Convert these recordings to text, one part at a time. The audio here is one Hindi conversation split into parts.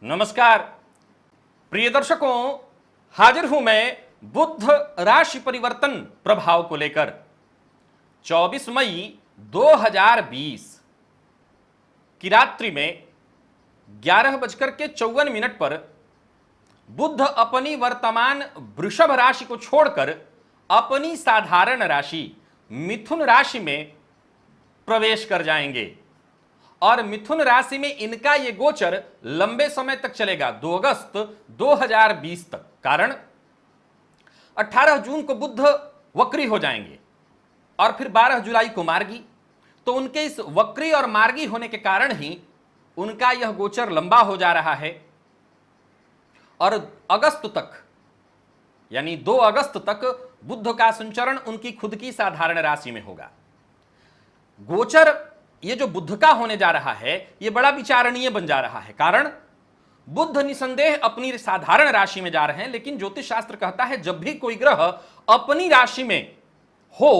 नमस्कार प्रिय दर्शकों, हाजिर हूं मैं बुध राशि परिवर्तन प्रभाव को लेकर। 24 मई 2020 की रात्रि में 11:54 पर बुध अपनी वर्तमान वृषभ राशि को छोड़कर अपनी साधारण राशि मिथुन राशि में प्रवेश कर जाएंगे और मिथुन राशि में इनका यह गोचर लंबे समय तक चलेगा, 2 अगस्त 2020 तक। कारण 18 जून को बुध वक्री हो जाएंगे और फिर 12 जुलाई को मार्गी। तो उनके इस वक्री और मार्गी होने के कारण ही उनका यह गोचर लंबा हो जा रहा है और अगस्त तक यानी 2 अगस्त तक बुध का संचरण उनकी खुद की साधारण राशि में होगा। गोचर ये जो बुध का होने जा रहा है ये बड़ा विचारणीय बन जा रहा है। कारण बुध निसंदेह अपनी साधारण राशि में जा रहे हैं, लेकिन ज्योतिष शास्त्र कहता है जब भी कोई ग्रह अपनी राशि में हो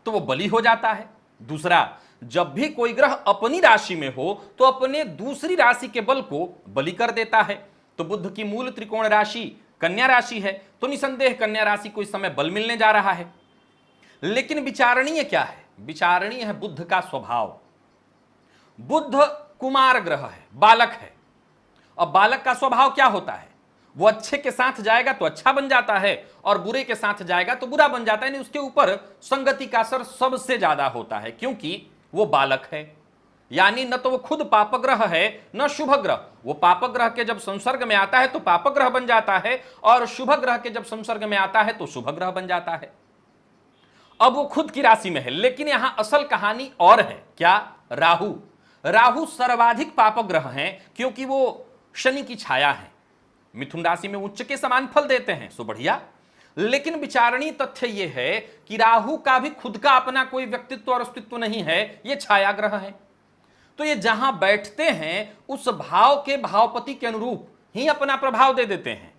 तो वो बलि हो जाता है। दूसरा, जब भी कोई ग्रह अपनी राशि में हो तो अपने दूसरी राशि के बल को बलि कर देता है। तो बुध की मूल त्रिकोण राशि कन्या राशि है, तो निसंदेह कन्या राशि को इस समय बल मिलने जा रहा है। लेकिन विचारणीय क्या है? विचारणीय है बुध का स्वभाव। बुध कुमार ग्रह है, बालक है। अब बालक का स्वभाव क्या होता है? वो अच्छे के साथ जाएगा तो अच्छा बन जाता है और बुरे के साथ जाएगा तो बुरा बन जाता है। यानी उसके ऊपर संगति का असर सबसे ज्यादा होता है, क्योंकि वो बालक है। यानी न तो वो खुद पापग्रह है न शुभ ग्रह। वो पापग्रह के जब संसर्ग में आता है तो पापग्रह बन जाता है और शुभ ग्रह के जब संसर्ग में आता है तो शुभ ग्रह बन जाता है। अब वो खुद की राशि में है, लेकिन यहां असल कहानी और है। क्या? राहु। राहु सर्वाधिक पापग्रह हैं, क्योंकि वो शनि की छाया है। मिथुन राशि में उच्च के समान फल देते हैं, सो बढ़िया। लेकिन विचारणीय तथ्य यह है कि राहु का भी खुद का अपना कोई व्यक्तित्व और अस्तित्व नहीं है, ये छाया ग्रह है। तो ये जहां बैठते हैं उस भाव के भावपति के अनुरूप ही अपना प्रभाव दे देते हैं।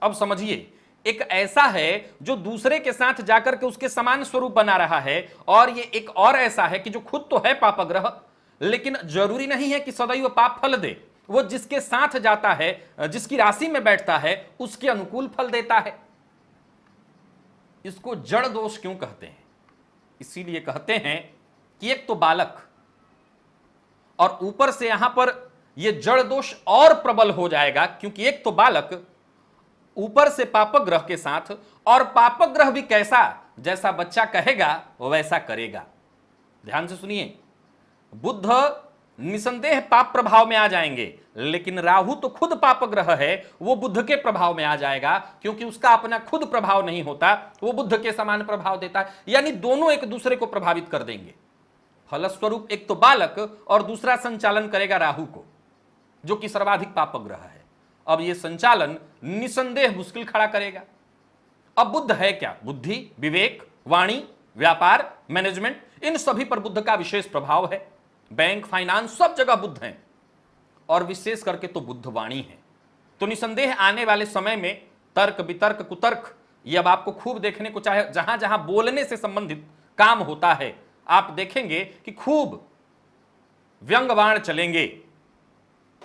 अब समझिए, एक ऐसा है जो दूसरे के साथ जाकर के उसके समान स्वरूप बना रहा है, और ये एक और ऐसा है कि जो खुद तो है पापग्रह, लेकिन जरूरी नहीं है कि सदैव पाप फल दे। वो जिसके साथ जाता है, जिसकी राशि में बैठता है, उसके अनुकूल फल देता है। इसको जड़ दोष क्यों कहते हैं? इसीलिए कहते हैं कि एक तो बालक, और ऊपर से यहां पर यह जड़ दोष और प्रबल हो जाएगा, क्योंकि एक तो बालक ऊपर से पापग्रह के साथ, और पापग्रह भी कैसा? जैसा बच्चा कहेगा वो वैसा करेगा। ध्यान से सुनिए, बुध निसंदेह पाप प्रभाव में आ जाएंगे, लेकिन राहु तो खुद पापग्रह है, वो बुध के प्रभाव में आ जाएगा, क्योंकि उसका अपना खुद प्रभाव नहीं होता, वो बुध के समान प्रभाव देता है। यानी दोनों एक दूसरे को प्रभावित कर देंगे। फलस्वरूप एक तो बालक और दूसरा संचालन करेगा राहु को, जो कि सर्वाधिक पापग्रह है। अब यह संचालन निसंदेह मुश्किल खड़ा करेगा। अब बुध है क्या? बुद्धि, विवेक, वाणी, व्यापार, मैनेजमेंट, इन सभी पर बुध का विशेष प्रभाव है। बैंक, फाइनेंस, सब जगह बुध हैं, और विशेष करके तो बुध वाणी है। तो निसंदेह आने वाले समय में तर्क, वितर्क, कुतर्क, ये अब आपको खूब देखने को चाहे। जहां जहां बोलने से संबंधित काम होता है, आप देखेंगे कि खूब व्यंग बाण चलेंगे,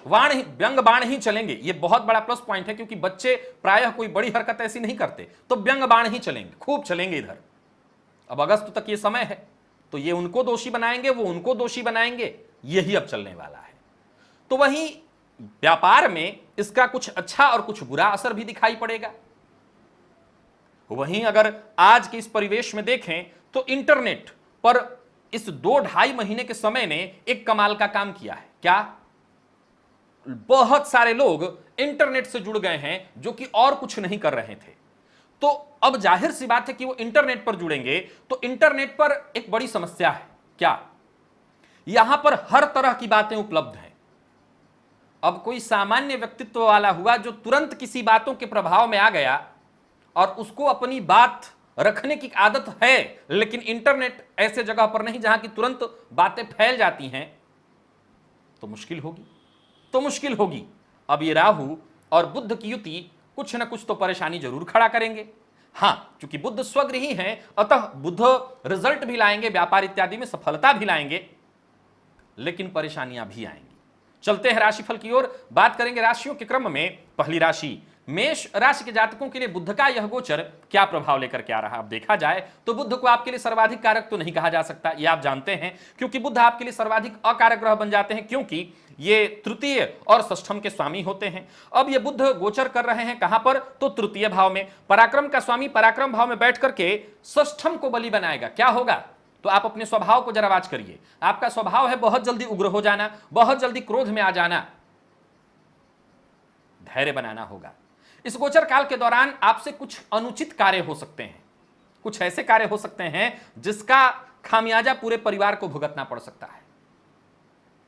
व्यंग बाण ही चलेंगे। ये बहुत बड़ा प्लस पॉइंट है, क्योंकि बच्चे प्रायः कोई बड़ी हरकत ऐसी नहीं करते, तो व्यंग बाण ही चलेंगे, खूब चलेंगे इधर। अब अगस्त तक ये समय है, तो ये उनको दोषी बनाएंगे, वो उनको दोषी बनाएंगे, यही अब चलने वाला है। तो वहीं व्यापार में इसका कुछ अच्छा और कुछ बुरा असर भी दिखाई पड़ेगा। वहीं अगर आज के इस परिवेश में देखें तो इंटरनेट पर इस 2-2.5 महीने के समय ने एक कमाल का काम किया है। क्या? बहुत सारे लोग इंटरनेट से जुड़ गए हैं, जो कि और कुछ नहीं कर रहे थे। तो अब जाहिर सी बात है कि वो इंटरनेट पर जुड़ेंगे। तो इंटरनेट पर एक बड़ी समस्या है। क्या? यहां पर हर तरह की बातें उपलब्ध हैं। अब कोई सामान्य व्यक्तित्व वाला हुआ जो तुरंत किसी बातों के प्रभाव में आ गया और उसको अपनी बात रखने की आदत है, लेकिन इंटरनेट ऐसे जगह पर नहीं जहां की तुरंत बातें फैल जाती हैं, तो मुश्किल होगी। अब ये राहु और बुध की युति कुछ न कुछ तो परेशानी जरूर खड़ा करेंगे। हां, क्योंकि बुध स्वगृही हैं, अतः बुध रिजल्ट भी लाएंगे, व्यापार इत्यादि में सफलता भी लाएंगे, लेकिन परेशानियां भी आएंगी। चलते हैं राशिफल की ओर, बात करेंगे राशियों के क्रम में। पहली राशि मेष राशि के जातकों के लिए बुध का यह गोचर क्या प्रभाव लेकर के आ रहा है। अब देखा जाए तो बुध को आपके लिए सर्वाधिक कारक तो नहीं कहा जा सकता, ये आप जानते हैं, क्योंकि बुध आपके लिए सर्वाधिक अकारक ग्रह बन जाते हैं, क्योंकि ये तृतीय और षष्ठम के स्वामी होते हैं। अब ये बुध गोचर कर रहे हैं कहां पर, तो तृतीय भाव में। पराक्रम का स्वामी पराक्रम भाव में बैठ करके षष्ठम को बलि बनाएगा। क्या होगा, तो आप अपने स्वभाव को जरा वाच करिए। आपका स्वभाव है बहुत जल्दी उग्र हो जाना, बहुत जल्दी क्रोध में आ जाना। धैर्य बनाना होगा। इस गोचर काल के दौरान आपसे कुछ अनुचित कार्य हो सकते हैं, कुछ ऐसे कार्य हो सकते हैं जिसका खामियाजा पूरे परिवार को भुगतना पड़ सकता है।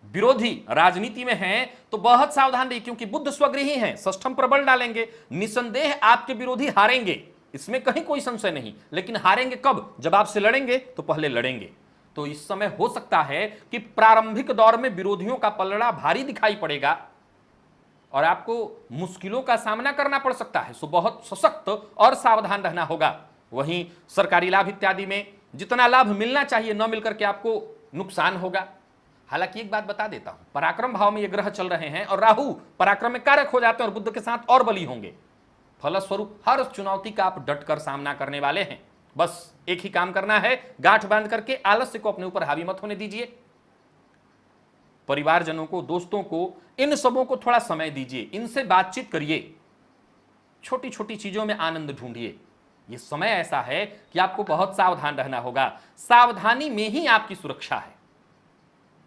विरोधी राजनीति में हैं तो बहुत सावधान रहिए, क्योंकि बुध स्वगृही हैं, षष्ठम पर बल डालेंगे। निसंदेह आपके विरोधी हारेंगे, इसमें कहीं कोई संशय नहीं, लेकिन हारेंगे कब, जब आपसे लड़ेंगे तो पहले लड़ेंगे। तो इस समय हो सकता है कि प्रारंभिक दौर में विरोधियों का पलड़ा भारी दिखाई पड़ेगा और आपको मुश्किलों का सामना करना पड़ सकता है। सो बहुत सशक्त और सावधान रहना होगा। वहीं सरकारी लाभ इत्यादि में जितना लाभ मिलना चाहिए न मिलकर के आपको नुकसान होगा। हालांकि एक बात बता देता हूं, पराक्रम भाव में ये ग्रह चल रहे हैं और राहु पराक्रम में कारक हो जाते हैं और बुध के साथ और बली होंगे। फलस्वरूप हर चुनौती का आप डट कर सामना करने वाले हैं। बस एक ही काम करना है, गांठ बांध करके आलस्य को अपने ऊपर हावी मत होने दीजिए। परिवारजनों को, दोस्तों को, इन सबों को थोड़ा समय दीजिए, इनसे बातचीत करिए, छोटी छोटी चीजों में आनंद ढूंढिए। यह समय ऐसा है कि आपको बहुत सावधान रहना होगा। सावधानी में ही आपकी सुरक्षा है।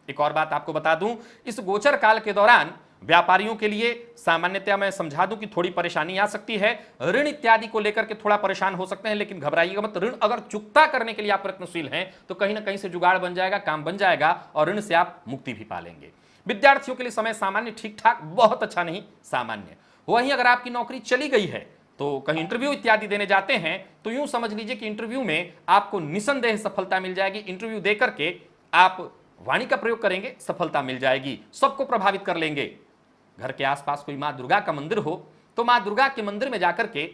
एक और बात आपको बता दूं, इस गोचर काल के दौरान व्यापारियों के लिए सामान्यतया मैं समझा दूं कि थोड़ी परेशानी आ सकती है। ऋण इत्यादि को लेकर के थोड़ा परेशान हो सकते हैं, लेकिन घबराइएगा मत। ऋण अगर चुकता करने के लिए आप प्रयत्नशील हैं तो कहीं ना कहीं से जुगाड़ बन जाएगा, काम बन जाएगा और ऋण से आप मुक्ति भी पा लेंगे। विद्यार्थियों के लिए समय सामान्य, ठीक ठाक, बहुत अच्छा नहीं, सामान्य। वहीं अगर आपकी नौकरी चली गई है तो कहीं इंटरव्यू इत्यादि देने जाते हैं तो यूं समझ लीजिए कि इंटरव्यू में आपको निसंदेह सफलता मिल जाएगी। इंटरव्यू देकर के आप वाणी का प्रयोग करेंगे, सफलता मिल जाएगी, सबको प्रभावित कर लेंगे। घर के आसपास कोई मां दुर्गा का मंदिर हो तो मां दुर्गा के मंदिर में जाकर के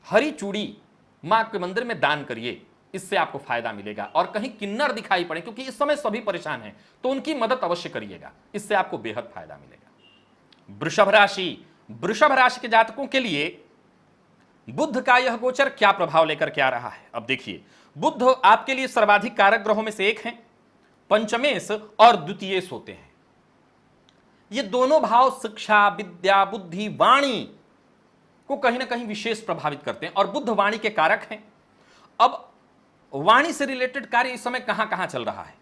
हरी चूड़ी मां के मंदिर में दान करिए, इससे आपको फायदा मिलेगा। और कहीं किन्नर दिखाई पड़े, क्योंकि इस समय सभी परेशान हैं, तो उनकी मदद अवश्य करिएगा, इससे आपको बेहद फायदा मिलेगा। वृषभ राशि, वृषभ राशि के जातकों के लिए बुध का यह गोचर क्या प्रभाव लेकर के आ रहा है। अब देखिए, बुध आपके लिए सर्वाधिक कारक ग्रहों में से एक है। पंचमेश और द्वितीयेश होते हैं। ये दोनों भाव शिक्षा, विद्या, बुद्धि, वाणी को कहीं ना कहीं विशेष प्रभावित करते हैं और बुध वाणी के कारक हैं। अब वाणी से रिलेटेड कार्य इस समय कहां कहां चल रहा है।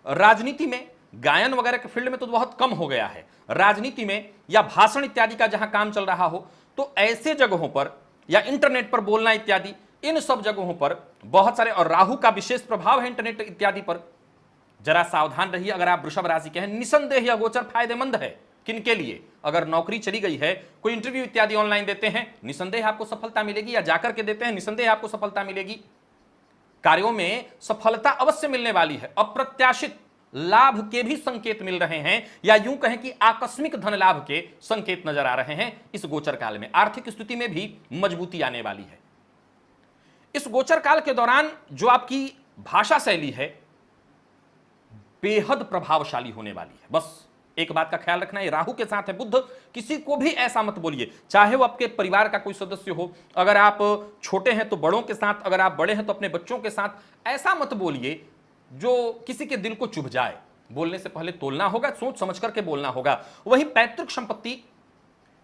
राजनीति में, गायन वगैरह के फील्ड में तो बहुत कम हो गया है। राजनीति में या भाषण इत्यादि का जहां काम चल रहा हो, तो ऐसे जगहों पर या इंटरनेट पर बोलना इत्यादि, इन सब जगहों पर बहुत सारे, और राहु का विशेष प्रभाव है इंटरनेट इत्यादि पर। जरा सावधान रहिए। अगर आप वृषभ राशि के हैं, निसंदेह यह गोचर फायदेमंद है। किनके लिए, अगर नौकरी चली गई है, कोई इंटरव्यू इत्यादि ऑनलाइन देते हैं, निसंदेह आपको सफलता मिलेगी, या जाकर के देते हैं, निसंदेह आपको सफलता मिलेगी। कार्यों में सफलता अवश्य मिलने वाली है। अप्रत्याशित लाभ के भी संकेत मिल रहे हैं, या यूं कहें कि आकस्मिक धन लाभ के संकेत नजर आ रहे हैं इस गोचर काल में। आर्थिक स्थिति में भी मजबूती आने वाली है। इस गोचर काल के दौरान जो आपकी भाषा शैली है बेहद प्रभावशाली होने वाली है। बस एक बात का ख्याल रखना, है राहु के साथ है बुध, किसी को भी ऐसा मत बोलिए, चाहे वो आपके परिवार का कोई सदस्य हो। अगर आप छोटे हैं तो बड़ों के साथ, अगर आप बड़े हैं तो अपने बच्चों के साथ ऐसा मत बोलिए जो किसी के दिल को चुभ जाए। बोलने से पहले तोलना होगा, सोच समझ करके बोलना होगा। वहीं पैतृक संपत्ति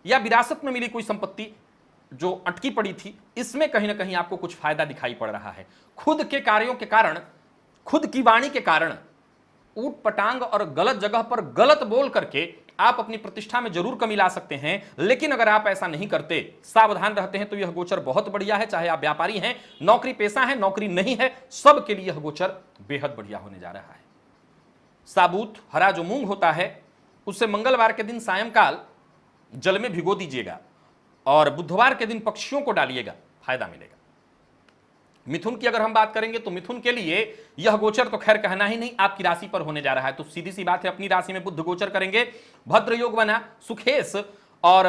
या विरासत में मिली कोई संपत्ति जो अटकी पड़ी थी, इसमें कहीं ना कहीं आपको कुछ फायदा दिखाई पड़ रहा है। खुद के कार्यों के कारण, खुद की वाणी के कारण ऊट पटांग और गलत जगह पर गलत बोल करके आप अपनी प्रतिष्ठा में जरूर कमी ला सकते हैं। लेकिन अगर आप ऐसा नहीं करते, सावधान रहते हैं, तो यह गोचर बहुत बढ़िया है। चाहे आप व्यापारी हैं, नौकरी पेशा है, नौकरी नहीं है, सबके लिए यह गोचर बेहद बढ़िया होने जा रहा है। साबुत हरा जो मूंग होता है, उसे मंगलवार के दिन सायंकाल जल में भिगो दीजिएगा और बुधवार के दिन पक्षियों को डालिएगा, फायदा मिलेगा। मिथुन की अगर हम बात करेंगे तो मिथुन के लिए यह गोचर तो खैर कहना ही नहीं, आपकी राशि पर होने जा रहा है। तो सीधी सी बात है, अपनी राशि में बुध गोचर करेंगे, भद्र योग बना, सुखेश और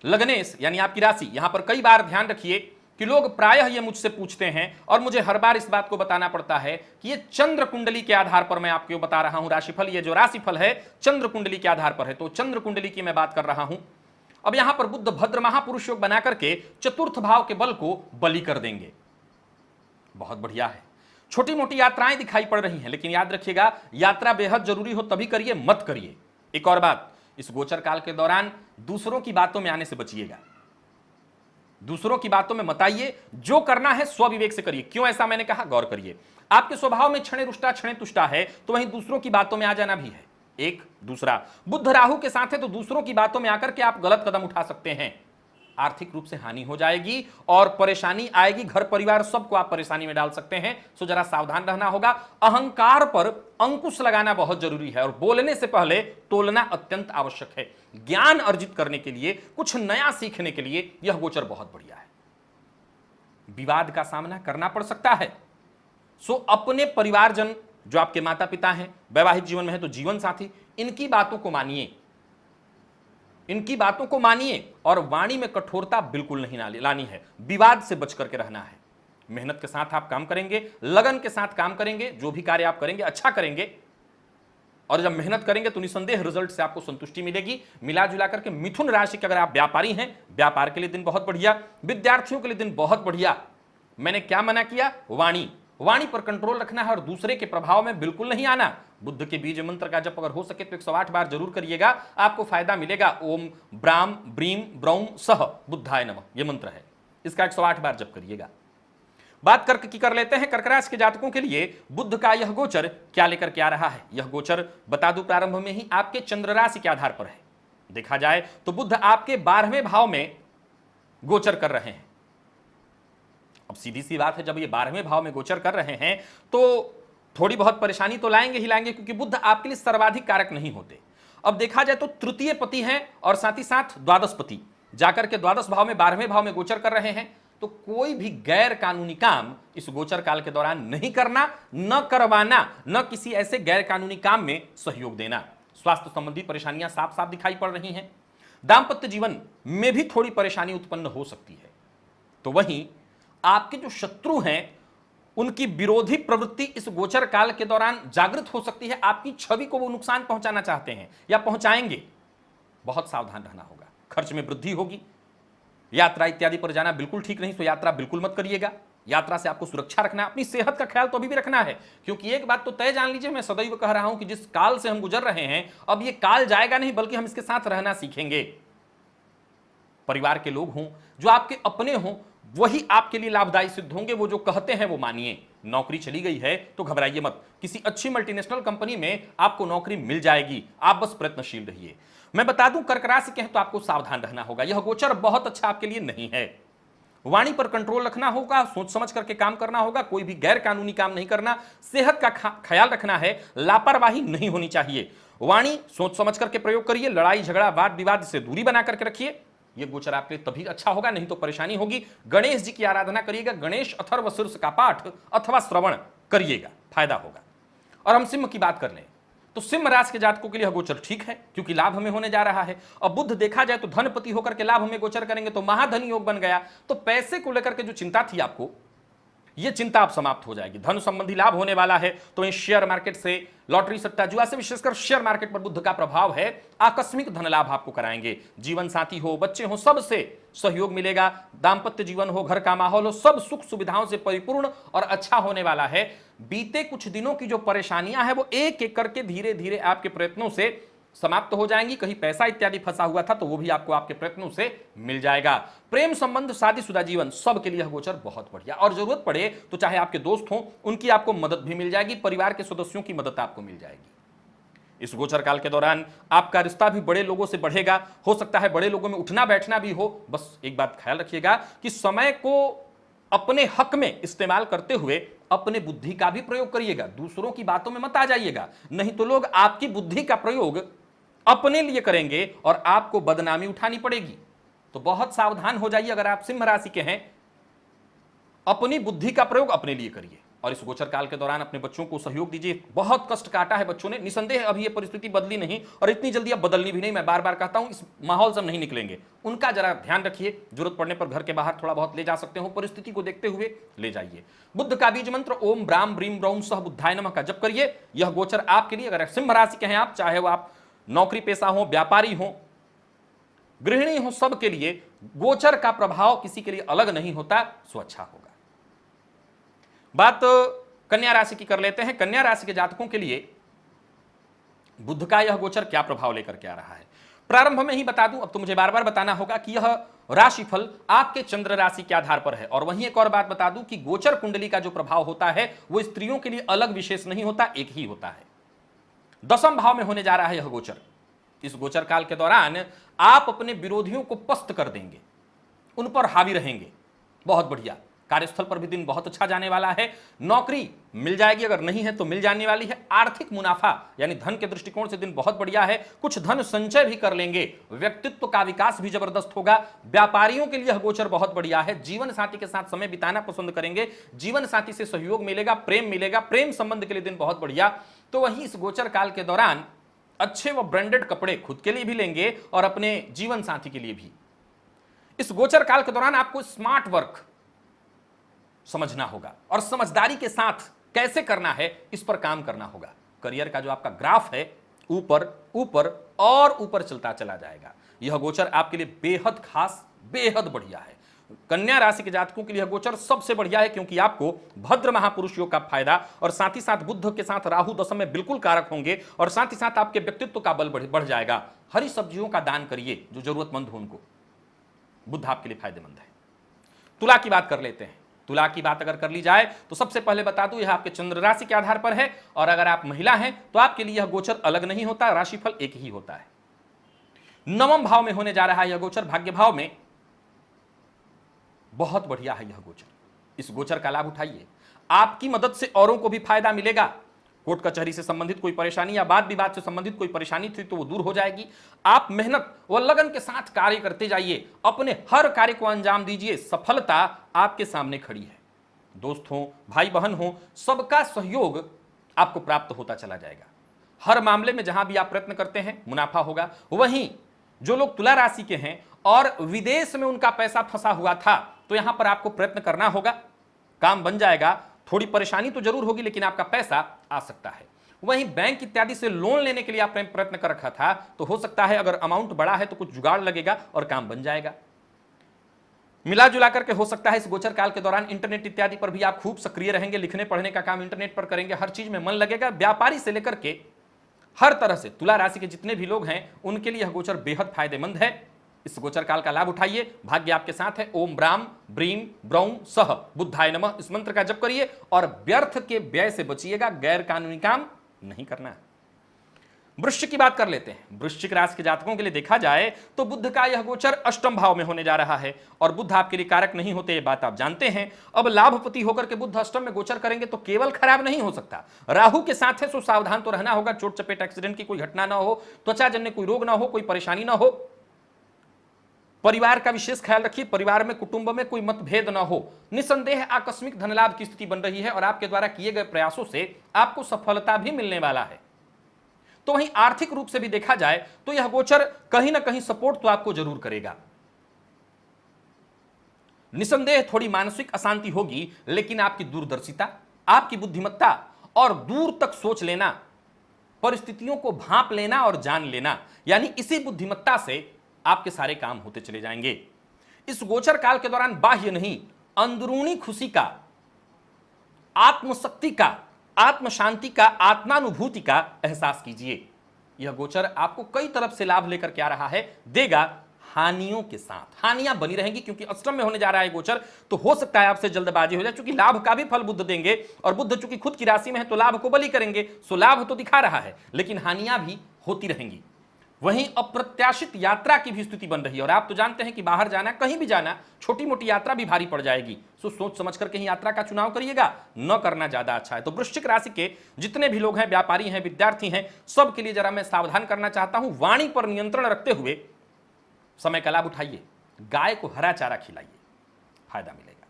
लगनेश यानी आपकी राशि। यहां पर कई बार ध्यान रखिए कि लोग प्रायः ये मुझसे पूछते हैं और मुझे हर बार इस बात को बताना पड़ता है कि ये चंद्र कुंडली के आधार पर मैं आपको बता रहा हूं राशिफल, ये जो राशिफल है चंद्र कुंडली के आधार पर है, तो चंद्र कुंडली की मैं बात कर रहा हूं। अब यहां पर बुध भद्र महापुरुष योग बना करके चतुर्थ भाव के बल को बलि कर देंगे। बहुत बढ़िया है। छोटी मोटी यात्राएं दिखाई पड़ रही हैं, लेकिन याद रखिएगा यात्रा बेहद जरूरी हो तभी करिए, मत करिए। एक और बात, इस गोचर काल के दौरान दूसरों की बातों में आने से बचिएगा, दूसरों की बातों में मत आइए, जो करना है स्वविवेक से करिए। क्यों ऐसा मैंने कहा, गौर करिए। आपके स्वभाव में क्षणे रुष्टा क्षणे तुष्टा है, तो वहीं दूसरों की बातों में आ जाना भी है। एक दूसरा, बुध राहु के साथ है तो दूसरों की बातों में आकर के आप गलत कदम उठा सकते हैं, आर्थिक रूप से हानि हो जाएगी और परेशानी आएगी, घर परिवार सबको आप परेशानी में डाल सकते हैं। सो जरा सावधान रहना होगा। अहंकार पर अंकुश लगाना बहुत जरूरी है और बोलने से पहले तोलना अत्यंत आवश्यक है। ज्ञान अर्जित करने के लिए, कुछ नया सीखने के लिए यह गोचर बहुत बढ़िया है। विवाद का सामना करना पड़ सकता है, सो अपने परिवारजन जो आपके माता पिता हैं, वैवाहिक जीवन में है तो जीवन साथी, इनकी बातों को मानिए, इनकी बातों को मानिए और वाणी में कठोरता बिल्कुल नहीं लानी है। विवाद से बच करके रहना है। मेहनत के साथ आप काम करेंगे, लगन के साथ काम करेंगे, जो भी कार्य आप करेंगे अच्छा करेंगे और जब मेहनत करेंगे तो निसंदेह रिजल्ट से आपको संतुष्टि मिलेगी। मिला जुला करके मिथुन राशि के अगर आप व्यापारी हैं, व्यापार के लिए दिन बहुत बढ़िया, विद्यार्थियों के लिए दिन बहुत बढ़िया। मैंने क्या मना किया, वाणी पर कंट्रोल रखना है और दूसरे के प्रभाव में बिल्कुल नहीं आना। बुद्ध के बीज मंत्र का जप अगर हो सके तो 108 बार जरूर करिएगा, आपको फायदा मिलेगा। ओम ब्राम ब्रीम ब्रौम सह बुद्धाय नमः यह मंत्र है, इसका 108 बार जप करिएगा। बात कर लेते हैं कर्क राशि के जातकों के लिए बुद्ध का यह गोचर क्या लेकर के आ रहा है। यह गोचर बता दूं प्रारंभ में ही आपके चंद्र राशि के आधार पर है। देखा जाए तो बुद्ध आपके 12वें भाव में गोचर कर रहे हैं। अब सीधी सी बात है, जब ये 12वें भाव में गोचर कर रहे हैं तो थोड़ी बहुत परेशानी तो लाएंगे ही लाएंगे, क्योंकि बुद्ध आपके लिए सर्वाधिक कारक नहीं होते। अब देखा जाए तो तृतीय पति हैं और साथ ही साथ द्वादश पति, जाकर के द्वादश भाव में 12वें भाव में गोचर कर रहे हैं। तो कोई भी गैर कानूनी काम इस गोचर काल के दौरान नहीं करना, न करवाना, न किसी ऐसे गैर कानूनी काम में सहयोग देना। स्वास्थ्य संबंधी परेशानियां साफ साफ दिखाई पड़ रही हैं। दाम्पत्य जीवन में भी थोड़ी परेशानी उत्पन्न हो सकती है। तो वहीं आपके जो शत्रु हैं उनकी विरोधी प्रवृत्ति इस गोचर काल के दौरान जागृत हो सकती है। आपकी छवि को वो नुकसान पहुंचाना चाहते हैं या पहुंचाएंगे, बहुत सावधान रहना होगा। खर्च में वृद्धि होगी, यात्रा इत्यादि पर जाना बिल्कुल ठीक नहीं, तो यात्रा बिल्कुल मत करिएगा। यात्रा से आपको सुरक्षा रखना है, अपनी सेहत का ख्याल तो अभी भी रखना है, क्योंकि एक बात तो तय जान लीजिए, मैं सदैव कह रहा हूं कि जिस काल से हम गुजर रहे हैं अब ये काल जाएगा नहीं, बल्कि हम इसके साथ रहना सीखेंगे। परिवार के लोग हों, जो आपके अपने हों, वही आपके लिए लाभदायी सिद्ध होंगे। वो जो कहते हैं वो मानिए। नौकरी चली गई है तो घबराइए मत, किसी अच्छी मल्टीनेशनल कंपनी में आपको नौकरी मिल जाएगी, आप बस प्रयत्नशील रहिए। मैं बता दूं कर्क राशि के हैं तो आपको सावधान रहना होगा, यह गोचर बहुत अच्छा आपके लिए नहीं है। वाणी पर कंट्रोल रखना होगा, सोच समझ करके काम करना होगा, कोई भी गैर कानूनी काम नहीं करना, सेहत का ख्याल रखना है, लापरवाही नहीं होनी चाहिए। वाणी सोच समझ करके प्रयोग करिए, लड़ाई झगड़ा वाद विवाद से दूरी बना करके रखिए। यह गोचर आपके लिए तभी अच्छा होगा, नहीं तो परेशानी होगी। गणेश जी की आराधना करिएगा, गणेश अथर्व शीर्ष का पाठ अथवा श्रवण करिएगा, फायदा होगा। और हम सिंह की बात कर लें तो सिंह राशि के जातकों के लिए यह गोचर ठीक है, क्योंकि लाभ हमें होने जा रहा है। अब बुध देखा जाए तो धनपति होकर के लाभ हमें गोचर करेंगे तो महाधन योग बन गया। तो पैसे को लेकर के जो चिंता थी आपको, यह चिंता अब समाप्त हो जाएगी। धन संबंधी लाभ होने वाला है। तो इन शेयर मार्केट से, लॉटरी सट्टा जुआ से, विशेषकर शेयर मार्केट पर बुध का प्रभाव है, आकस्मिक धन लाभ आपको कराएंगे। जीवन साथी हो, बच्चे हो, सबसे सहयोग मिलेगा। दाम्पत्य जीवन हो, घर का माहौल हो, सब सुख सुविधाओं से परिपूर्ण और अच्छा होने वाला है। बीते कुछ दिनों की जो परेशानियां हैं वो एक एक करके धीरे धीरे आपके प्रयत्नों से समाप्त हो जाएंगी। कहीं पैसा इत्यादि फंसा हुआ था तो वो भी आपको आपके प्रयत्नों से मिल जाएगा। प्रेम संबंध, शादीशुदा जीवन, सब के लिए गोचर बहुत बढ़िया। और जरूरत पड़े तो चाहे आपके दोस्त हों, उनकी आपको मदद भी मिल जाएगी, परिवार के सदस्यों की मदद आपको मिल जाएगी। इस गोचर काल के दौरान आपका रिश्ता भी बड़े लोगों से बढ़ेगा। हो सकता है बड़े लोगों में उठना बैठना भी हो। बस एक बात ख्याल रखिएगा कि समय को अपने हक में इस्तेमाल करते हुए अपने बुद्धि का भी प्रयोग करिएगा। दूसरों की बातों में मत आ जाइएगा, नहीं तो लोग आपकी बुद्धि का प्रयोग अपने लिए करेंगे और आपको बदनामी उठानी पड़ेगी। तो बहुत सावधान हो जाइए। अगर आप सिंह राशि के हैं, अपनी बुद्धि का प्रयोग अपने लिए करिए। और इस गोचर काल के दौरान अपने बच्चों को सहयोग दीजिए। बहुत कष्ट काटा है बच्चों ने, निसंदेह अभी ये परिस्थिति बदली नहीं और इतनी जल्दी अब बदलनी भी नहीं। मैं बार बार कहता हूं, इस माहौल से हम नहीं निकलेंगे। उनका जरा ध्यान रखिए, जरूरत पड़ने पर घर के बाहर थोड़ा बहुत ले जा सकते हो, परिस्थिति को देखते हुए ले जाइए। बुद्ध का बीज मंत्र ओम ब्राम ब्रीम ब्रौम सह बुद्धाय नमः का जप करिए। यह गोचर आपके लिए, अगर सिंह राशि के हैं आप, चाहे वो आप नौकरी पेशा हो, व्यापारी हो, गृहिणी हो, सबके लिए गोचर का प्रभाव किसी के लिए अलग नहीं होता, सो अच्छा होगा। बात कन्या राशि की कर लेते हैं। कन्या राशि के जातकों के लिए बुध का यह गोचर क्या प्रभाव लेकर के आ रहा है, प्रारंभ में ही बता दूं, अब तो मुझे बार बार बताना होगा कि यह राशिफल आपके चंद्र राशि के आधार पर है। और वहीं एक और बात बता दूं कि गोचर कुंडली का जो प्रभाव होता है वो स्त्रियों के लिए अलग विशेष नहीं होता, एक ही होता है। 10वें भाव में होने जा रहा है यह गोचर। इस गोचर काल के दौरान आप अपने विरोधियों को पस्त कर देंगे, उन पर हावी रहेंगे। बहुत बढ़िया। कार्यस्थल पर भी दिन बहुत अच्छा जाने वाला है। नौकरी मिल जाएगी, अगर नहीं है तो मिल जाने वाली है। आर्थिक मुनाफा यानी धन के दृष्टिकोण से दिन बहुत बढ़िया है। कुछ धन संचय भी कर लेंगे। व्यक्तित्व का विकास भी जबरदस्त होगा। व्यापारियों के लिए यह गोचर बहुत बढ़िया है। जीवन साथी के साथ समय बिताना पसंद करेंगे, जीवन साथी से सहयोग मिलेगा, प्रेम मिलेगा, प्रेम संबंध के लिए दिन बहुत बढ़िया। तो वहीं इस गोचर काल के दौरान अच्छे व ब्रांडेड कपड़े खुद के लिए भी लेंगे और अपने जीवन साथी के लिए भी। इस गोचर काल के दौरान आपको स्मार्ट वर्क समझना होगा और समझदारी के साथ कैसे करना है इस पर काम करना होगा। करियर का जो आपका ग्राफ है ऊपर ऊपर और ऊपर चलता चला जाएगा। यह गोचर आपके लिए बेहद खास, बेहद बढ़िया है। कन्या राशि के जातकों के लिए गोचर सबसे बढ़िया है, क्योंकि आपको भद्र महापुरुष योग का फायदा और साथ ही साथ बुध के साथ राहु दशम में बिल्कुल कारक होंगे और साथ ही साथ आपके व्यक्तित्व का बल बढ़ जाएगा। हरी सब्जियों का दान करिए जो जरूरतमंद हो उनको, बुध आपके लिए फायदेमंद है। तुला की बात कर लेते हैं। तुला की बात अगर कर ली जाए तो सबसे पहले बता दूं, यह आपके चंद्र राशि के आधार पर है और अगर आप महिला हैं तो आपके लिए यह गोचर अलग नहीं होता, राशिफल एक ही होता है। 9वें भाव में होने जा रहा है यह गोचर, भाग्य भाव में। बहुत बढ़िया है यह गोचर। इस गोचर का लाभ उठाइए। आपकी मदद से औरों को भी फायदा मिलेगा। कोर्ट कचहरी से संबंधित कोई परेशानी या वाद विवाद से संबंधित कोई परेशानी थी तो वो दूर हो जाएगी। आप मेहनत व लगन के साथ कार्य करते जाइए, अपने हर कार्य को अंजाम दीजिए। सफलता आपके सामने खड़ी है। दोस्त हो, भाई बहन हो, सबका सहयोग आपको प्राप्त होता चला जाएगा। हर मामले में जहां भी आप प्रयत्न करते हैं मुनाफा होगा। वहीं जो लोग तुला राशि के हैं और विदेश में उनका पैसा फंसा हुआ था तो यहां पर आपको प्रयत्न करना होगा, काम बन जाएगा। थोड़ी परेशानी तो जरूर होगी लेकिन आपका पैसा आ सकता है। वहीं बैंक इत्यादि से लोन लेने के लिए आपने प्रयत्न कर रखा था तो हो सकता है अगर अमाउंट बड़ा है तो कुछ जुगाड़ लगेगा और काम बन जाएगा। मिला जुला करके हो सकता है इस गोचर काल के दौरान इंटरनेट इत्यादि पर भी आप खूब सक्रिय रहेंगे। लिखने पढ़ने का काम इंटरनेट पर करेंगे, हर चीज में मन लगेगा। व्यापारी से लेकर के हर तरह से तुला राशि के जितने भी लोग हैं उनके लिए यह गोचर बेहद फायदेमंद है। इस गोचर काल का लाभ उठाइए। भाग्य आपके साथ है। ओम ब्राम ब्रीम ब्रौम सह बुद्धाय नमः इस मंत्र का जप करिए और व्यर्थ के व्यय से बचिएगा। गैर कानूनी काम नहीं करना। वृश्चिक की बात कर लेते हैं। वृश्चिक राशि के जातकों के लिए देखा जाए तो बुध का यह गोचर 8वें भाव में होने जा रहा है और बुध आपके लिए कारक नहीं होते, ये बात आप जानते हैं। अब लाभपति होकर के बुध 8वें में गोचर करेंगे तो केवल खराब नहीं हो सकता, राहु के साथ है सो सावधान तो रहना होगा। चोट चपेट एक्सीडेंट की कोई घटना ना हो, त्वचा जन्य कोई रोग ना हो, कोई परेशानी ना हो। परिवार का विशेष ख्याल रखिए, परिवार में कुटुंब में कोई मतभेद न हो। निसंदेह आकस्मिक धन लाभ की स्थिति बन रही है और आपके द्वारा किए गए प्रयासों से आपको सफलता भी मिलने वाला है। तो वहीं आर्थिक रूप से भी देखा जाए तो यह गोचर कहीं ना कहीं सपोर्ट तो आपको जरूर करेगा। निसंदेह थोड़ी मानसिक अशांति होगी लेकिन आपकी दूरदर्शिता, आपकी बुद्धिमत्ता और दूर तक सोच लेना, परिस्थितियों को भांप लेना और जान लेना, यानी इसी बुद्धिमत्ता से आपके सारे काम होते चले जाएंगे। इस गोचर काल के दौरान बाह्य नहीं, अंदरूनी खुशी का, आत्मशक्ति का, आत्म शांति का, आत्मानुभूति का एहसास कीजिए। यह गोचर आपको कई तरफ से लाभ लेकर के आ रहा है, देगा हानियों के साथ। हानियां बनी रहेंगी क्योंकि अष्टम में होने जा रहा है गोचर, तो हो सकता है आपसे जल्दबाजी हो जाए। चूंकि लाभ का भी फल बुध देंगे और बुध चूंकि खुद की राशि में है तो लाभ को बलि करेंगे, सो लाभ तो दिखा रहा है लेकिन हानियां भी होती रहेंगी। वहीं अप्रत्याशित यात्रा की भी स्थिति बन रही है और आप तो जानते हैं कि बाहर जाना, कहीं भी जाना, छोटी मोटी यात्रा भी भारी पड़ जाएगी। सो सोच समझ कर कहीं यात्रा का चुनाव करिएगा, न करना ज्यादा अच्छा है। तो वृश्चिक राशि के जितने भी लोग हैं, व्यापारी हैं, विद्यार्थी हैं, सबके लिए जरा मैं सावधान करना चाहता हूं। वाणी पर नियंत्रण रखते हुए समय का लाभ उठाइए। गाय को हरा चारा खिलाइए, फायदा मिलेगा।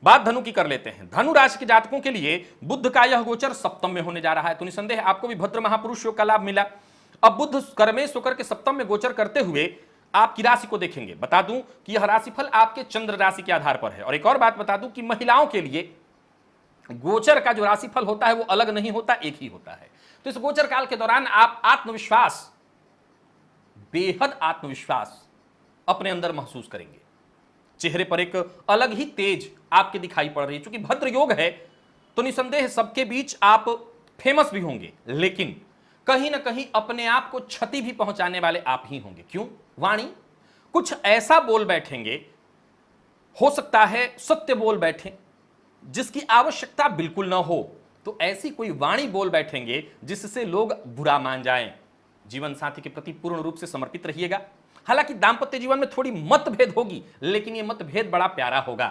बात धनु की कर लेते हैं। धनु राशि के जातकों के लिए बुध का यह गोचर सप्तम में होने जा रहा है, तो निसंदेह आपको भी भद्र महापुरुष योग का लाभ मिला। अब बुध कर्मेश होकर के सप्तम में गोचर करते हुए आपकी राशि को देखेंगे। बता दूं कि यह राशिफल आपके चंद्र राशि के आधार पर है। और एक और बात बता दूं कि महिलाओं के लिए गोचर का जो राशिफल होता है वो अलग नहीं होता, एक ही होता है। तो इस गोचर काल के दौरान आप आत्मविश्वास, बेहद आत्मविश्वास अपने अंदर महसूस करेंगे। चेहरे पर एक अलग ही तेज आपके दिखाई पड़ रही है। चूंकि भद्र योग है तो निसंदेह सबके बीच आप फेमस भी होंगे, लेकिन कहीं ना कहीं अपने आप को क्षति भी पहुंचाने वाले आप ही होंगे। क्यों? वाणी कुछ ऐसा बोल बैठेंगे, हो सकता है सत्य बोल बैठे जिसकी आवश्यकता बिल्कुल ना हो, तो ऐसी कोई वाणी बोल बैठेंगे जिससे लोग बुरा मान जाएं। जीवन साथी के प्रति पूर्ण रूप से समर्पित रहिएगा। हालांकि दांपत्य जीवन में थोड़ी मतभेद होगी, लेकिन यह मतभेद बड़ा प्यारा होगा,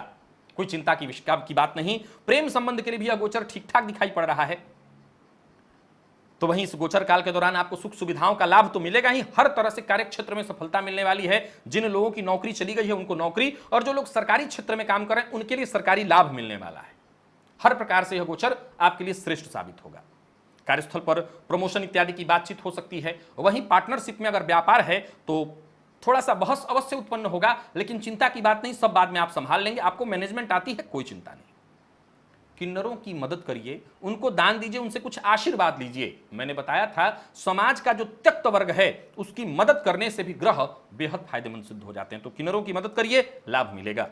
कोई चिंता की बात नहीं। प्रेम संबंध के लिए भी यह गोचर ठीक ठाक दिखाई पड़ रहा है। तो वहीं इस गोचर काल के दौरान आपको सुख सुविधाओं का लाभ तो मिलेगा ही, हर तरह से कार्य क्षेत्र में सफलता मिलने वाली है। जिन लोगों की नौकरी चली गई है उनको नौकरी, और जो लोग सरकारी क्षेत्र में काम कर रहे हैं उनके लिए सरकारी लाभ मिलने वाला है। हर प्रकार से यह गोचर आपके लिए श्रेष्ठ साबित होगा। कार्यस्थल पर प्रमोशन इत्यादि की बातचीत हो सकती है। वहीं पार्टनरशिप में अगर व्यापार है तो थोड़ा सा बहस अवश्य उत्पन्न होगा, लेकिन चिंता की बात नहीं, सब बाद में आप संभाल लेंगे। आपको मैनेजमेंट आती है, कोई चिंता नहीं। किन्नरों की मदद करिए, उनको दान दीजिए, उनसे कुछ आशीर्वाद लीजिए। मैंने बताया था समाज का जो त्यक्त वर्ग है उसकी मदद करने से भी ग्रह बेहद फायदेमंद सिद्ध हो जाते हैं। तो किन्नरों की मदद करिए, लाभ मिलेगा।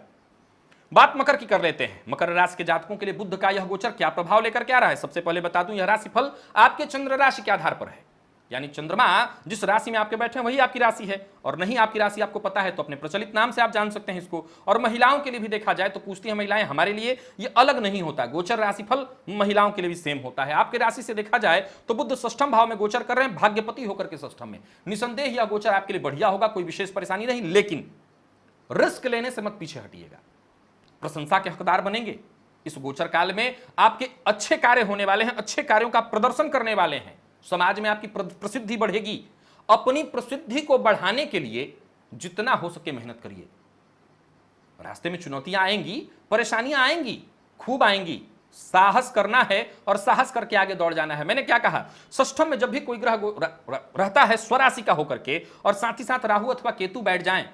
बात मकर की कर लेते हैं। मकर राशि के जातकों के लिए बुध का यह गोचर क्या प्रभाव लेकर के आ रहा है? सबसे पहले बता दूं, यह राशिफल आपके चंद्र राशि के आधार पर है, यानी चंद्रमा जिस राशि में आपके बैठे हैं वही आपकी राशि है। और नहीं आपकी राशि आपको पता है तो अपने प्रचलित नाम से आप जान सकते हैं इसको। और महिलाओं के लिए भी देखा जाए तो पूछती हैं महिलाएं, हमारे लिए ये अलग नहीं होता, गोचर राशिफल महिलाओं के लिए भी सेम होता है। आपके राशि से देखा जाए तो बुध षष्ठम भाव में गोचर कर रहे हैं, भाग्यपति होकर के षष्ठम में। निसंदेह यह गोचर आपके लिए बढ़िया होगा, कोई विशेष परेशानी नहीं, लेकिन रिस्क लेने से मत पीछे हटिएगा। प्रशंसा के हकदार बनेंगे। इस गोचर काल में आपके अच्छे कार्य होने वाले हैं, अच्छे कार्यों का प्रदर्शन करने वाले हैं। समाज में आपकी प्रसिद्धि बढ़ेगी। अपनी प्रसिद्धि को बढ़ाने के लिए जितना हो सके मेहनत करिए। रास्ते में चुनौतियां आएंगी, परेशानियां आएंगी, खूब आएंगी। साहस करना है और साहस करके आगे दौड़ जाना है। मैंने क्या कहा, षष्ठम में जब भी कोई ग्रह रहता है स्वराशि का होकर के, और साथ ही साथ राहु अथवा केतु बैठ जाएं,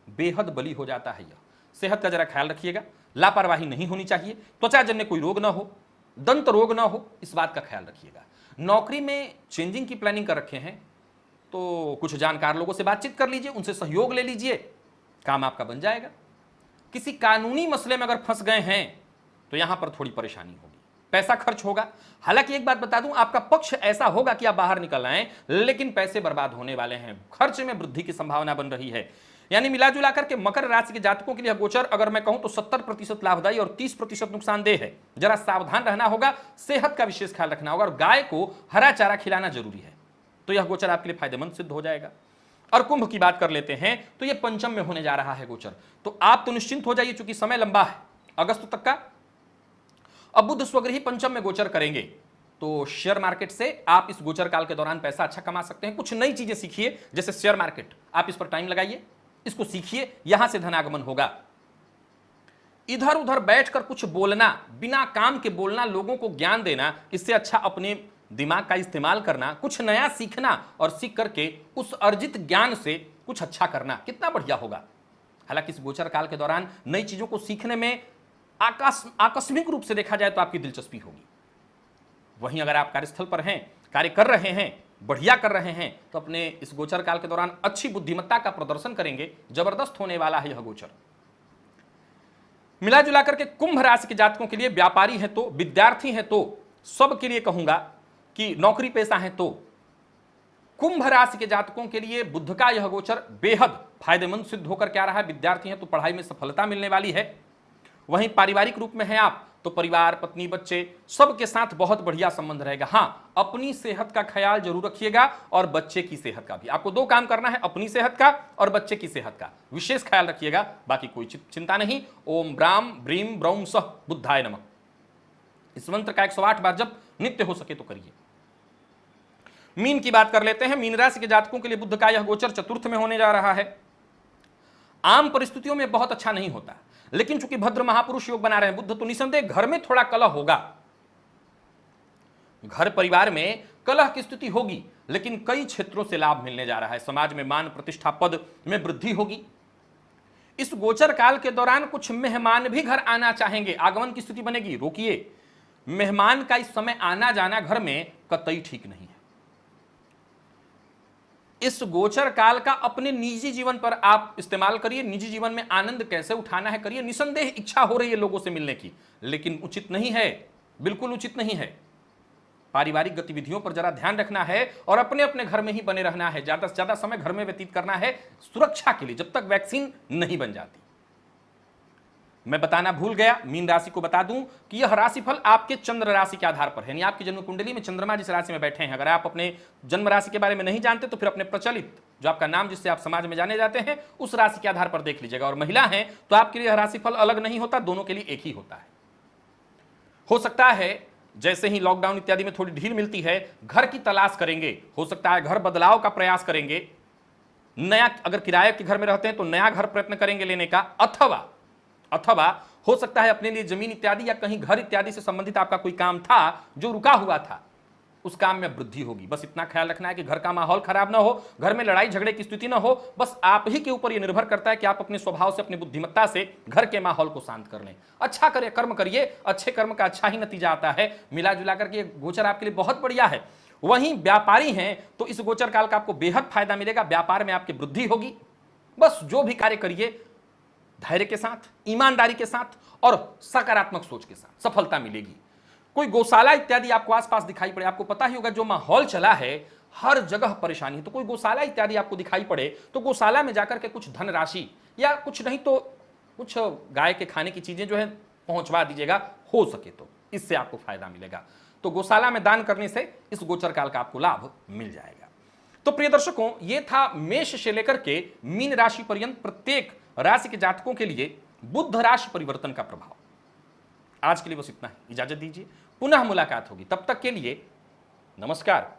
बेहद बली हो जाता है यह। सेहत का जरा ख्याल रखिएगा, लापरवाही नहीं होनी चाहिए। त्वचा जन्य कोई रोग ना हो, दंत रोग ना हो, इस बात का ख्याल रखिएगा। नौकरी में चेंजिंग की प्लानिंग कर रखे हैं तो कुछ जानकार लोगों से बातचीत कर लीजिए, उनसे सहयोग ले लीजिए, काम आपका बन जाएगा। किसी कानूनी मसले में अगर फंस गए हैं तो यहां पर थोड़ी परेशानी होगी, पैसा खर्च होगा। हालांकि एक बात बता दूं, आपका पक्ष ऐसा होगा कि आप बाहर निकल आए, लेकिन पैसे बर्बाद होने वाले हैं। खर्च में वृद्धि की संभावना बन रही है। यानी मिला जुला करके मकर राशि के जातकों के लिए गोचर अगर मैं कहूं तो 70% लाभदायी और 30% नुकसानदेह है। जरा सावधान रहना होगा, सेहत का विशेष ख्याल रखना होगा, और गाय को हरा चारा खिलाना जरूरी है। तो यह गोचर आपके लिए फायदेमंद सिद्ध हो जाएगा। और कुंभ की बात कर लेते हैं तो यह पंचम में होने जा रहा है गोचर। तो आप तो निश्चिंत हो जाइए, चूंकि समय लंबा है, अगस्त तक का। अब बुध स्वगृही पंचम में गोचर करेंगे तो शेयर मार्केट से आप इस गोचर काल के दौरान पैसा अच्छा कमा सकते हैं। कुछ नई चीजें सीखिए, जैसे शेयर मार्केट, आप इस पर टाइम लगाइए, इसको सीखिए, यहां से धनागमन होगा। इधर उधर बैठकर कुछ बोलना, बिना काम के बोलना, लोगों को ज्ञान देना, इससे अच्छा अपने दिमाग का इस्तेमाल करना, कुछ नया सीखना और सीख करके उस अर्जित ज्ञान से कुछ अच्छा करना, कितना बढ़िया होगा। हालांकि इस गोचर काल के दौरान नई चीजों को सीखने में आकस्मिक रूप से देखा जाए तो आपकी दिलचस्पी होगी। वहीं अगर आप कार्यस्थल पर हैं, कार्य कर रहे हैं, बढ़िया कर रहे हैं, तो अपने इस गोचर काल के दौरान अच्छी बुद्धिमत्ता का प्रदर्शन करेंगे। जबरदस्त होने वाला है यह गोचर। मिला जुला करके कुंभ राशि के जातकों के लिए, व्यापारी हैं तो, विद्यार्थी हैं तो, सबके लिए कहूंगा कि नौकरी पेशा है तो, कुंभ राशि के जातकों के लिए बुध का यह गोचर बेहद फायदेमंद सिद्ध होकर क्या रहा है। विद्यार्थी हैं तो पढ़ाई में सफलता मिलने वाली है। वहीं पारिवारिक रूप में हैं आप तो परिवार, पत्नी, बच्चे, सबके साथ बहुत बढ़िया संबंध रहेगा। हां, अपनी सेहत का ख्याल जरूर रखिएगा और बच्चे की सेहत का भी। आपको दो काम करना है, अपनी सेहत का और बच्चे की सेहत का विशेष ख्याल रखिएगा, बाकी कोई चिंता नहीं। ओम ब्राम ब्रीम ब्रौम सह बुद्धाय नमः, इस मंत्र का 108 बार जब नित्य हो सके तो करिए। मीन की बात कर लेते हैं। मीन राशि के जातकों के लिए बुध का यह गोचर चतुर्थ में होने जा रहा है। आम परिस्थितियों में बहुत अच्छा नहीं होता, लेकिन चूंकि भद्र महापुरुष योग बना रहे हैं बुद्ध, तो निसंदेह घर में थोड़ा कलह होगा, घर परिवार में कलह की स्थिति होगी, लेकिन कई क्षेत्रों से लाभ मिलने जा रहा है। समाज में मान प्रतिष्ठा पद में वृद्धि होगी। इस गोचर काल के दौरान कुछ मेहमान भी घर आना चाहेंगे, आगमन की स्थिति बनेगी। रोकिए, मेहमान का इस समय आना जाना घर में कतई ठीक नहीं है। इस गोचर काल का अपने निजी जीवन पर आप इस्तेमाल करिए, निजी जीवन में आनंद कैसे उठाना है करिए। निसंदेह इच्छा हो रही है लोगों से मिलने की, लेकिन उचित नहीं है, बिल्कुल उचित नहीं है। पारिवारिक गतिविधियों पर जरा ध्यान रखना है और अपने अपने घर में ही बने रहना है। ज्यादा से ज्यादा समय घर में व्यतीत करना है सुरक्षा के लिए, जब तक वैक्सीन नहीं बन जाती। मैं बताना भूल गया, मीन राशि को बता दूं कि यह राशिफल आपके चंद्र राशि के आधार पर है, यानी आपकी जन्म कुंडली में चंद्रमा जिस राशि में बैठे हैं। अगर आप अपने जन्म राशि के बारे में नहीं जानते तो फिर अपने प्रचलित जो आपका नाम जिससे आप समाज में जाने जाते हैं उस राशि के आधार पर देख लीजिएगा। और महिला हैं तो आपके लिए यह राशिफल अलग नहीं होता, दोनों के लिए एक ही होता है। हो सकता है जैसे ही लॉकडाउन इत्यादि में थोड़ी ढील मिलती है, घर की तलाश करेंगे, हो सकता है घर बदलाव का प्रयास करेंगे, नया, अगर किराए के घर में रहते हैं तो नया घर प्रयत्न करेंगे लेने का, अथवा हो सकता है अपने लिए जमीन इत्यादि या कहीं घर इत्यादि से संबंधित आपका कोई काम था जो रुका हुआ था, उस काम में वृद्धि होगी। बस इतना ख्याल रखना है कि घर का माहौल खराब ना हो, घर में लड़ाई झगड़े की स्थिति ना हो। बस आप ही के ऊपर यह निर्भर करता है कि आप अपने स्वभाव से, अपनी बुद्धिमत्ता से घर के माहौल को शांत कर लें। अच्छा करिए, कर्म करिए, अच्छे कर्म का अच्छा ही नतीजा आता है। मिला जुला करके गोचर आपके लिए बहुत बढ़िया है। वहीं व्यापारी हैं तो इस गोचर काल का आपको बेहद फायदा मिलेगा, व्यापार में आपकी वृद्धि होगी। बस जो भी कार्य करिए धैर्य के साथ, ईमानदारी के साथ और सकारात्मक सोच के साथ सफलता मिलेगी। कोई गौशाला इत्यादि आपको आसपास दिखाई पड़े, आपको पता ही होगा जो माहौल चला है हर जगह परेशानी है, तो कोई गौशाला इत्यादि आपको दिखाई पड़े तो गौशाला में जाकर के कुछ धनराशि या कुछ नहीं तो कुछ गाय के खाने की चीजें जो है पहुंचवा दीजिएगा, हो सके तो, इससे आपको फायदा मिलेगा। तो गौशाला में दान करने से इस गोचर काल का आपको लाभ मिल जाएगा। तो प्रिय दर्शकों, ये था मेष से लेकर के मीन राशि पर्यंत प्रत्येक राशि के जातकों के लिए बुध राशि परिवर्तन का प्रभाव। आज के लिए बस इतना ही, इजाजत दीजिए, पुनः मुलाकात होगी, तब तक के लिए नमस्कार।